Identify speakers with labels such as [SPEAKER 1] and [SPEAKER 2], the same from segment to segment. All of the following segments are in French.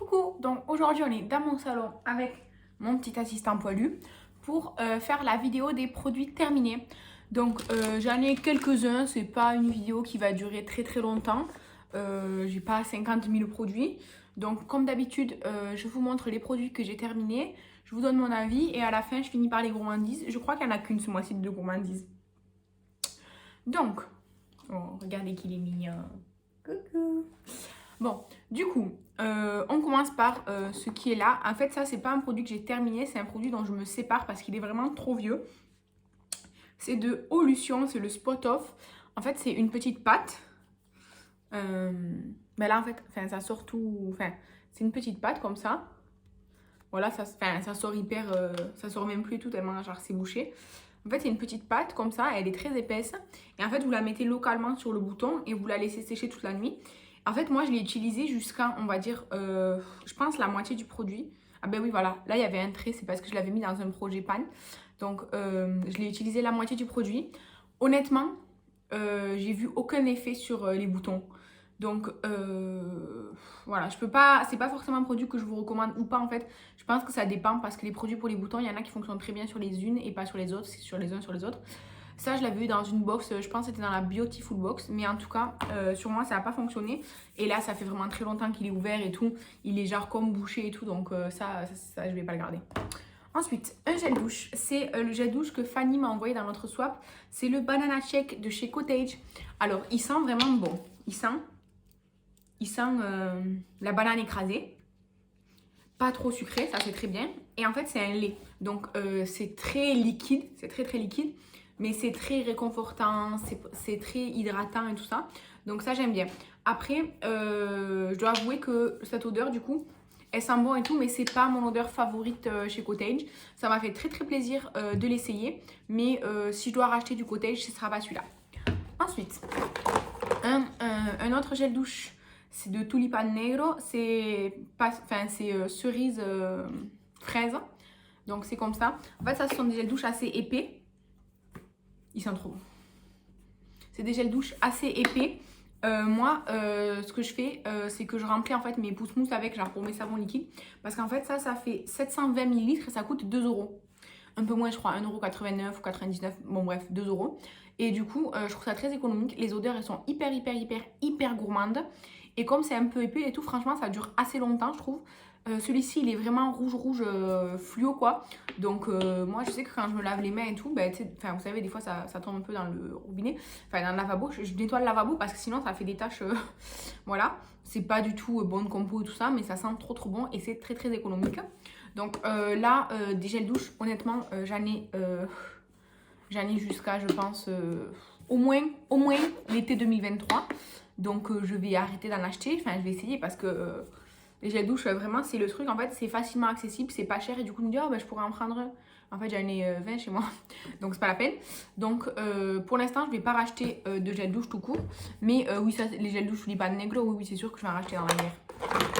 [SPEAKER 1] Coucou, donc aujourd'hui on est dans mon salon avec mon petit assistant poilu pour faire la vidéo des produits terminés. Donc j'en ai quelques-uns, c'est pas une vidéo qui va durer très longtemps. J'ai pas 50 000 produits. Donc comme d'habitude, je vous montre les produits que j'ai terminés, je vous donne mon avis et à la fin je finis par les gourmandises. Je crois qu'il n'y en a qu'une ce mois-ci de gourmandises. Donc, oh, regardez qu'il est mignon. Coucou. Bon, du coup, on commence par ce qui est là. En fait, ça, c'est pas un produit que j'ai terminé, c'est un produit dont je me sépare parce qu'il est vraiment trop vieux. C'est de Olution, c'est le Spot Off. En fait, c'est une petite pâte. Mais là, en fait, ça sort tout... Enfin, c'est une petite pâte comme ça. Voilà, ça sort hyper... ça sort même plus et tout, tellement genre c'est bouché. En fait, c'est une petite pâte comme ça, elle est très épaisse. Et en fait, vous la mettez localement sur le bouton et vous la laissez sécher toute la nuit. En fait, moi, je l'ai utilisé jusqu'à, on va dire, je pense la moitié du produit. Ah ben oui, voilà. Là, il y avait un trait, c'est parce que je l'avais mis dans un projet pan. Donc, je l'ai utilisé la moitié du produit. Honnêtement, j'ai vu aucun effet sur les boutons. Donc, voilà, je peux pas... C'est pas forcément un produit que je vous recommande ou pas, en fait. Je pense que ça dépend parce que les produits pour les boutons, il y en a qui fonctionnent très bien sur les unes et pas sur les autres. C'est sur les uns sur les autres. Ça, je l'avais eu dans une box, je pense que c'était dans la Beautiful Box. Mais en tout cas, sur moi, ça n'a pas fonctionné. Et là, ça fait vraiment très longtemps qu'il est ouvert et tout. Il est genre comme bouché et tout. Donc ça, je vais pas le garder. Ensuite, un gel douche. C'est le gel douche que Fanny m'a envoyé dans notre swap. C'est le Banana Shake de chez Cottage. Alors, il sent vraiment bon. Il sent la banane écrasée. Pas trop sucré, ça c'est très bien. Et en fait, c'est un lait. Donc, c'est très liquide. C'est très liquide. Mais c'est très réconfortant, c'est très hydratant et tout ça. Donc ça, j'aime bien. Après, je dois avouer que cette odeur, du coup, elle sent bon et tout, mais c'est pas mon odeur favorite chez Cottage. Ça m'a fait très plaisir de l'essayer. Mais si je dois racheter du Cottage, ce sera pas celui-là. Ensuite, un autre gel douche, c'est de Tulipan Negro. C'est cerise fraise. Donc c'est comme ça. En fait, ça, ce sont des gels douches assez épais. Ils sont trop bons. C'est des gels douche assez épais. Moi, ce que je fais, c'est que je remplis en fait mes pousse-mousse avec, genre pour mes savons liquides. Parce qu'en fait, ça fait 720 ml et ça coûte 2 euros. Un peu moins, je crois, 1,89 € ou 99. Bon, bref, 2 euros. Et du coup, je trouve ça très économique. Les odeurs, elles sont hyper gourmandes. Et comme c'est un peu épais et tout, franchement, ça dure assez longtemps, je trouve. Celui-ci, il est vraiment rouge fluo, quoi. Donc, moi, je sais que quand je me lave les mains et tout, ben, vous savez, des fois, ça tombe un peu dans le robinet. Enfin, dans le lavabo. Je nettoie le lavabo parce que sinon, ça fait des taches. Voilà. C'est pas du tout bonne compo et tout ça, mais ça sent trop bon et c'est très économique. Donc, là, des gels douche, honnêtement, j'en ai jusqu'à, je pense, au moins l'été 2023. Donc, je vais arrêter d'en acheter. Enfin, je vais essayer parce que... les gels douche, vraiment, c'est le truc. En fait, c'est facilement accessible, c'est pas cher. Et du coup, je me dis, oh, ben, je pourrais en prendre un. En fait, j'en ai 20 chez moi. Donc, c'est pas la peine. Donc, pour l'instant, je vais pas racheter de gel douche tout court. Mais oui, ça, les gels douche Tulipan Negro, oui, c'est sûr que je vais en racheter dans l'avenir.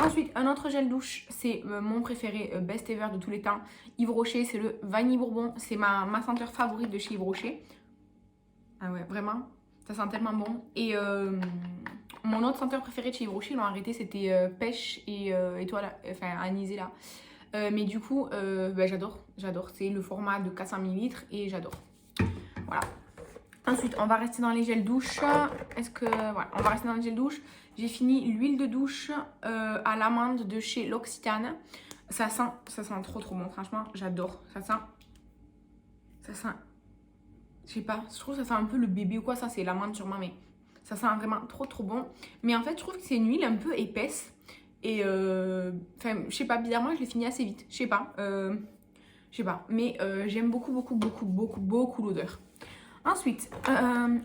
[SPEAKER 1] Ensuite, un autre gel douche, c'est mon préféré, best ever de tous les temps. Yves Rocher, c'est le Vanille Bourbon. C'est ma senteur favorite de chez Yves Rocher. Ah ouais, vraiment, ça sent tellement bon. Et mon autre senteur préféré de chez Yves Rocher, ils l'ont arrêté, c'était pêche et étoile, enfin anisée là. Mais du coup, j'adore. C'est le format de 400 ml et j'adore. Voilà. Ensuite, on va rester dans les gels douche. Voilà, on va rester dans les gels douche. J'ai fini l'huile de douche à l'amande de chez L'Occitane. Ça sent trop bon. Franchement, j'adore. Ça sent... Je sais pas, je trouve que ça sent un peu le bébé ou quoi. Ça, c'est l'amande sûrement, mais ça sent vraiment trop bon. Mais en fait, je trouve que c'est une huile un peu épaisse. Et enfin, je sais pas, bizarrement, je l'ai fini assez vite. Je sais pas. Mais j'aime beaucoup l'odeur. Ensuite,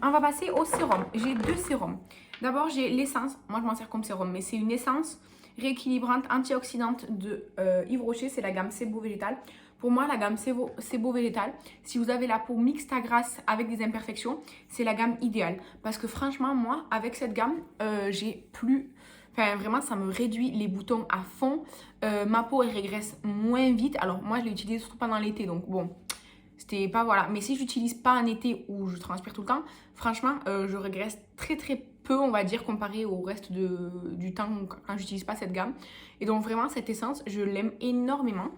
[SPEAKER 1] on va passer au sérum. J'ai 2 sérums. D'abord, j'ai l'essence. Moi, je m'en sers comme sérum, mais c'est une essence rééquilibrante antioxydante de Yves Rocher. C'est la gamme Sebo Végétal. Pour moi, la gamme Sebo Végétal, si vous avez la peau mixte à grasse avec des imperfections, c'est la gamme idéale. Parce que franchement, moi, avec cette gamme, j'ai plus... Enfin, vraiment, ça me réduit les boutons à fond. Ma peau, elle régresse moins vite. Alors, moi, je l'ai utilisée surtout pendant l'été. Donc, bon, c'était pas... Voilà. Mais si je l'utilise pas en été où je transpire tout le temps, franchement, je régresse peu, on va dire, comparé au reste du temps quand j'utilise pas cette gamme. Et donc vraiment, cette essence, je l'aime énormément.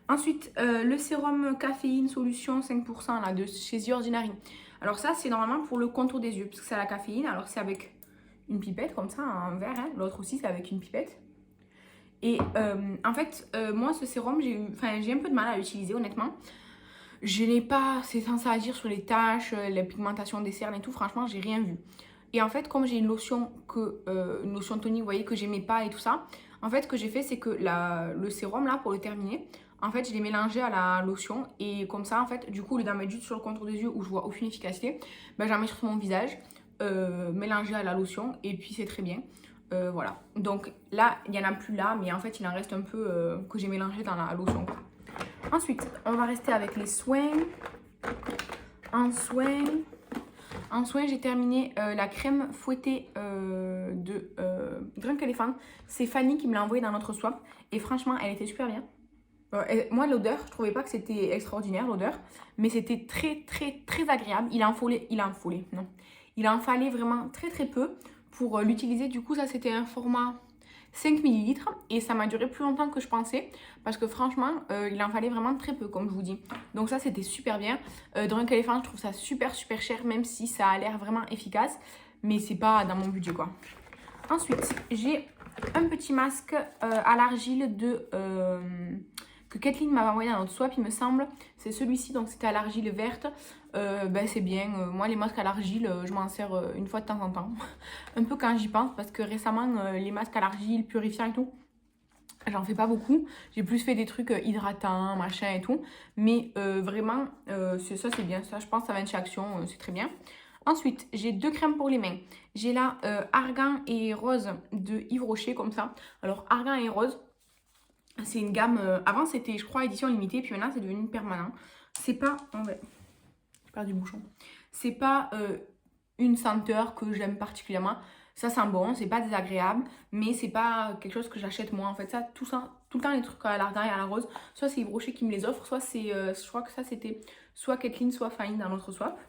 [SPEAKER 1] Ensuite, le sérum caféine solution 5% là, de chez The Ordinary. Alors ça, c'est normalement pour le contour des yeux, parce que c'est la caféine. Alors c'est avec une pipette, comme ça, un verre. Hein. L'autre aussi, c'est avec une pipette. Et en fait, moi, ce sérum, j'ai un peu de mal à l'utiliser, honnêtement. Je n'ai pas c'est censé agir sur les taches, la pigmentation des cernes et tout. Franchement, j'ai rien vu. Et en fait, comme j'ai une lotion tonique, vous voyez, que j'aimais pas et tout ça, en fait, ce que j'ai fait, c'est que le sérum, là, pour le terminer, en fait, je l'ai mélangé à la lotion. Et comme ça, en fait, du coup, au lieu d'en mettre juste sur le contour des yeux où je vois aucune efficacité, ben, j'en mets sur mon visage, mélangé à la lotion. Et puis, c'est très bien. Voilà. Donc là, il n'y en a plus là, mais en fait, il en reste un peu que j'ai mélangé dans la lotion, quoi. Ensuite, on va rester avec les soins. En soins, j'ai terminé la crème fouettée de Drunk Elephant. C'est Fanny qui me l'a envoyée dans notre swap. Et franchement, elle était super bien. Moi, l'odeur, je trouvais pas que c'était extraordinaire, l'odeur. Mais c'était très, très, très agréable. Il en fallait vraiment très, très peu pour l'utiliser. Du coup, ça, c'était un format 5 ml et ça m'a duré plus longtemps que je pensais parce que franchement il en fallait vraiment très peu comme je vous dis, donc ça c'était super bien. Drunk Elephant, je trouve ça super cher, même si ça a l'air vraiment efficace, mais c'est pas dans mon budget quoi. Ensuite j'ai un petit masque à l'argile que Kathleen m'avait envoyé dans notre swap, il me semble. C'est celui-ci, donc c'était à l'argile verte. Ben, c'est bien. Moi, les masques à l'argile, je m'en sers une fois de temps en temps. Un peu quand j'y pense, parce que récemment, les masques à l'argile, purifiants et tout, j'en fais pas beaucoup. J'ai plus fait des trucs hydratants, machin et tout. Mais vraiment, ça, c'est bien. Ça, je pense, ça va être chez Action, c'est très bien. Ensuite, j'ai 2 crèmes pour les mains. J'ai là Argan et Rose de Yves Rocher, comme ça. Alors, Argan et Rose, c'est une gamme, avant c'était je crois édition limitée, puis maintenant c'est devenu permanent. C'est pas, j'ai perdu le bouchon. C'est pas une senteur que j'aime particulièrement. Ça sent bon, c'est pas désagréable, mais c'est pas quelque chose que j'achète moi en fait. Ça, tout le temps les trucs à l'argan et à la rose, soit c'est Yves Rocher qui me les offre, soit c'est, je crois que ça c'était soit Kathleen, soit Fanny dans notre swap.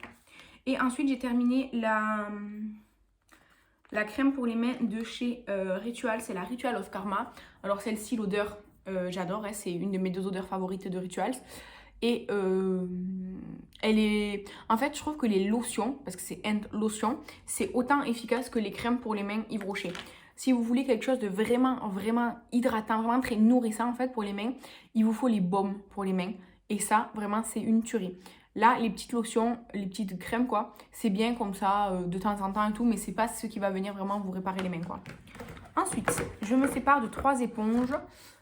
[SPEAKER 1] Et ensuite j'ai terminé la crème pour les mains de chez Ritual, c'est la Ritual of Karma. Alors celle-ci, l'odeur, j'adore, hein, c'est une de mes 2 odeurs favorites de Rituals. Et elle est... En fait, je trouve que les lotions, parce que c'est Hand Lotion, c'est autant efficace que les crèmes pour les mains Yves Rocher. Si vous voulez quelque chose de vraiment hydratant, vraiment très nourrissant en fait pour les mains, il vous faut les baumes pour les mains. Et ça, vraiment, c'est une tuerie. Là, les petites lotions, les petites crèmes, quoi, c'est bien comme ça, de temps en temps et tout, mais c'est pas ce qui va venir vraiment vous réparer les mains, quoi. Ensuite, je me sépare de 3 éponges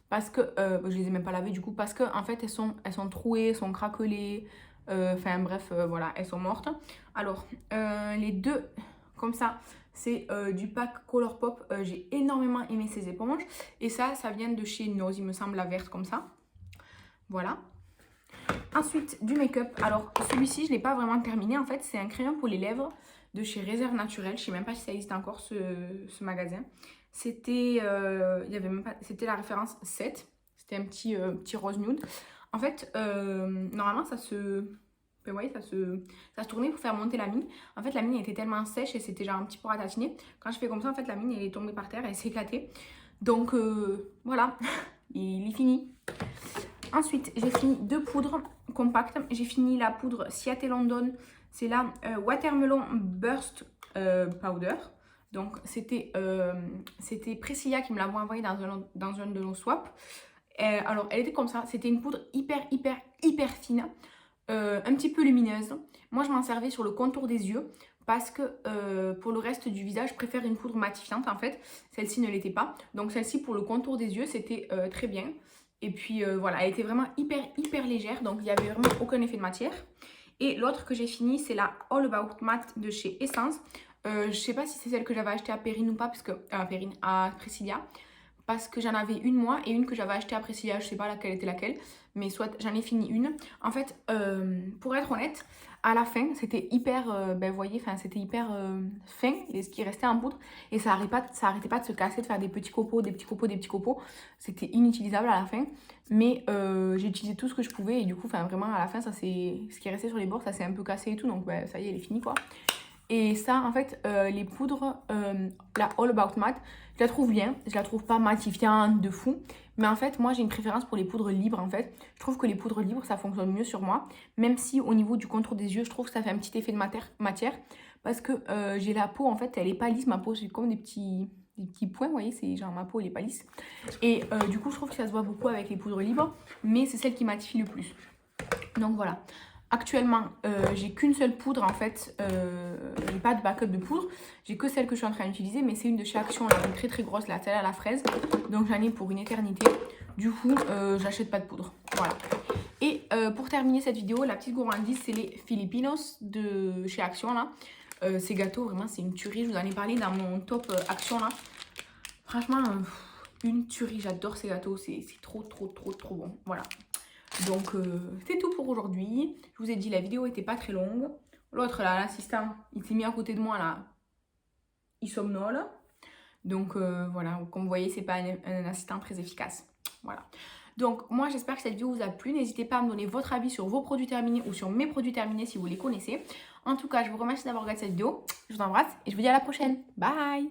[SPEAKER 1] parce que, je les ai même pas lavées du coup, parce que en fait, elles sont trouées, elles sont craquelées, enfin bref, voilà, elles sont mortes. Alors, les 2, comme ça, c'est du pack Colourpop. J'ai énormément aimé ces éponges. Et ça vient de chez Nose, il me semble, la verte comme ça. Voilà. Ensuite, du make-up. Alors, celui-ci, je ne l'ai pas vraiment terminé. En fait, c'est un crayon pour les lèvres de chez Réserve Naturelle. Je ne sais même pas si ça existe encore, ce magasin. C'était c'était la référence 7. C'était un petit rose nude. En fait, normalement, ça se tournait pour faire monter la mine. En fait, la mine était tellement sèche et c'était genre un petit peu ratatiner. Quand je fais comme ça, en fait, la mine, elle est tombée par terre, elle s'est éclatée. Donc, voilà, il est fini. Ensuite, j'ai fini 2 poudres compactes. J'ai fini la poudre Ciaté London. C'est la Watermelon Burst Powder. Donc, c'était Priscilla qui me l'a envoyé dans un de nos swaps. Alors, elle était comme ça. C'était une poudre hyper fine. Un petit peu lumineuse. Moi, je m'en servais sur le contour des yeux. Parce que pour le reste du visage, je préfère une poudre matifiante en fait. Celle-ci ne l'était pas. Donc, celle-ci pour le contour des yeux, c'était très bien. Et puis voilà, elle était vraiment hyper légère, donc il n'y avait vraiment aucun effet de matière. Et l'autre que j'ai fini, c'est la All About Matte de chez Essence. Je sais pas si c'est celle que j'avais achetée à Perrine ou pas, parce que à Priscilla, parce que j'en avais une moi et une que j'avais achetée à Priscilla, je sais pas laquelle était laquelle, mais soit j'en ai fini une. En fait, pour être honnête, à la fin, c'était hyper, vous voyez, c'était hyper fin, et ce qui restait en poudre, et ça arrêtait pas de se casser, de faire des petits copeaux. C'était inutilisable à la fin, mais j'ai utilisé tout ce que je pouvais, et du coup, vraiment, à la fin, ce qui est resté sur les bords, ça s'est un peu cassé et tout, donc ça y est, elle est finie, quoi. Et ça, en fait, les poudres, la All About Matte, je la trouve bien. Je la trouve pas matifiante de fou. Mais en fait, moi, j'ai une préférence pour les poudres libres, en fait. Je trouve que les poudres libres, ça fonctionne mieux sur moi. Même si au niveau du contour des yeux, je trouve que ça fait un petit effet de matière. Parce que j'ai la peau, en fait, elle est pas lisse. Ma peau, c'est comme des petits points, vous voyez. C'est genre ma peau, elle est pas lisse. Et du coup, je trouve que ça se voit beaucoup avec les poudres libres. Mais c'est celle qui matifie le plus. Donc voilà. Actuellement, j'ai qu'une seule poudre en fait, j'ai pas de backup de poudre, j'ai que celle que je suis en train d'utiliser, mais c'est une de chez Action, là, une très très grosse, la celle à la fraise, donc j'en ai pour une éternité. Du coup, j'achète pas de poudre, voilà. Et pour terminer cette vidéo, la petite gourmandise, c'est les Filipinos de chez Action là. Ces gâteaux, vraiment, c'est une tuerie, je vous en ai parlé dans mon top Action là. Franchement, une tuerie, j'adore ces gâteaux, c'est trop bon, voilà. Donc c'est tout pour aujourd'hui. Je vous ai dit la vidéo était pas très longue. L'autre là, l'assistant, il s'est mis à côté de moi là. Il somnole. Donc voilà, comme vous voyez, c'est pas un assistant très efficace. Voilà. Donc moi j'espère que cette vidéo vous a plu. N'hésitez pas à me donner votre avis sur vos produits terminés ou sur mes produits terminés si vous les connaissez. En tout cas, je vous remercie d'avoir regardé cette vidéo. Je vous embrasse et je vous dis à la prochaine. Bye!